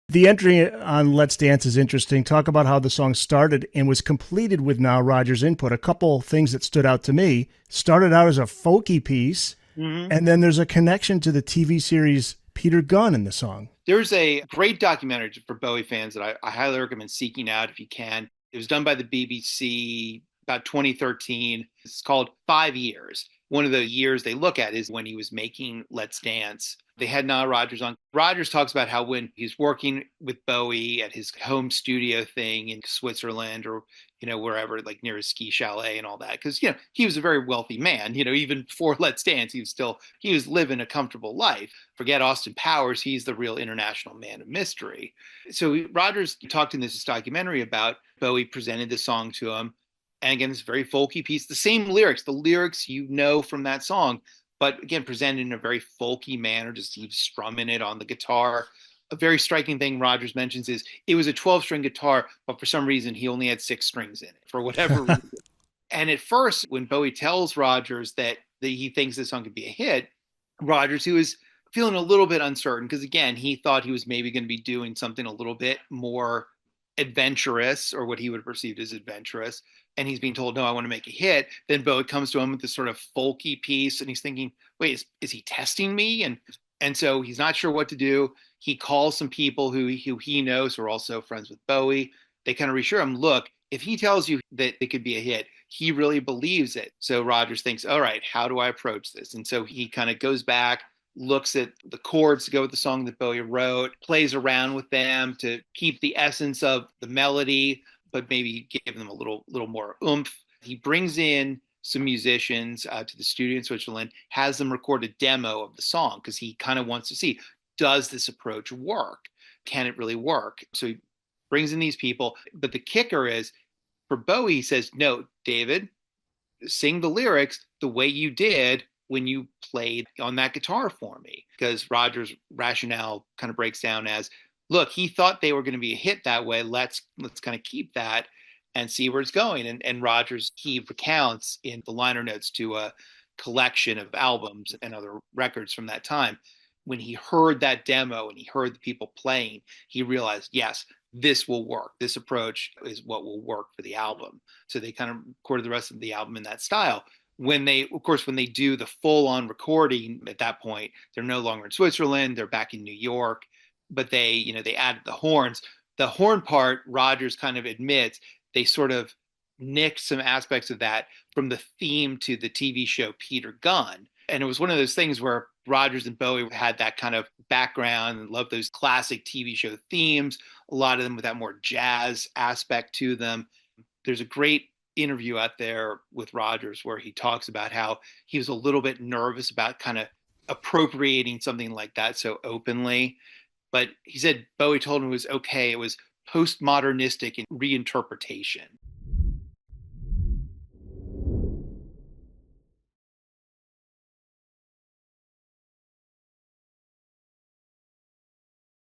The entry on Let's Dance is interesting. Talk about how the song started and was completed with Nile Rodgers' input. A couple things that stood out to me. Started out as a folky piece, Hmm. and then there's a connection to the TV series Peter Gunn in the song. There's a great documentary for Bowie fans that I highly recommend seeking out if you can. It was done by the BBC about 2013. It's called 5 Years. One of the years they look at is when he was making Let's Dance. They had Nile Rodgers on. Rodgers talks about how when he's working with Bowie at his home studio thing in Switzerland or wherever, like near his ski chalet and all that, because he was a very wealthy man. Even before Let's Dance, he was living a comfortable life. Forget Austin Powers, he's the real international man of mystery. So Rodgers talked in this documentary about Bowie presented the song to him. And again, this very folky piece, the same lyrics, the lyrics from that song, but again, presented in a very folky manner, just he's strumming it on the guitar. A very striking thing Rodgers mentions is it was a 12-string guitar, but for some reason he only had 6 strings in it for whatever reason. And at first, when Bowie tells Rodgers that he thinks this song could be a hit, Rodgers, who was feeling a little bit uncertain, because again, he thought he was maybe going to be doing something a little bit more adventurous, or what he would perceive as adventurous, and he's being told, no, I want to make a hit. Then Bowie comes to him with this sort of folky piece, and he's thinking, wait, is he testing me? And so he's not sure what to do. He calls some people who he knows who are also friends with Bowie. They kind of reassure him, look, if he tells you that it could be a hit, he really believes it. So Rodgers thinks, all right, how do I approach this? And so he kind of goes back, looks at the chords to go with the song that Bowie wrote, plays around with them to keep the essence of the melody, but maybe give them a little more oomph. He brings in some musicians to the studio in Switzerland, has them record a demo of the song because he kind of wants to see, does this approach work? Can it really work? So he brings in these people, but the kicker is for Bowie, he says, no, David, sing the lyrics the way you did when you played on that guitar for me. Because Rodgers' rationale kind of breaks down as, look, he thought they were going to be a hit that way. Let's kind of keep that and see where it's going. And Rodgers, he recounts in the liner notes to a collection of albums and other records from that time. When he heard that demo and he heard the people playing, he realized, yes, this will work. This approach is what will work for the album. So they kind of recorded the rest of the album in that style. When they do the full on recording at that point, they're no longer in Switzerland, they're back in New York, but they added the horns. The horn part, Rodgers kind of admits they sort of nicked some aspects of that from the theme to the TV show Peter Gunn. And it was one of those things where Rodgers and Bowie had that kind of background and loved those classic TV show themes, a lot of them with that more jazz aspect to them. There's a great interview out there with Rodgers where he talks about how he was a little bit nervous about kind of appropriating something like that so openly. But he said Bowie told him it was okay. It was postmodernistic in reinterpretation.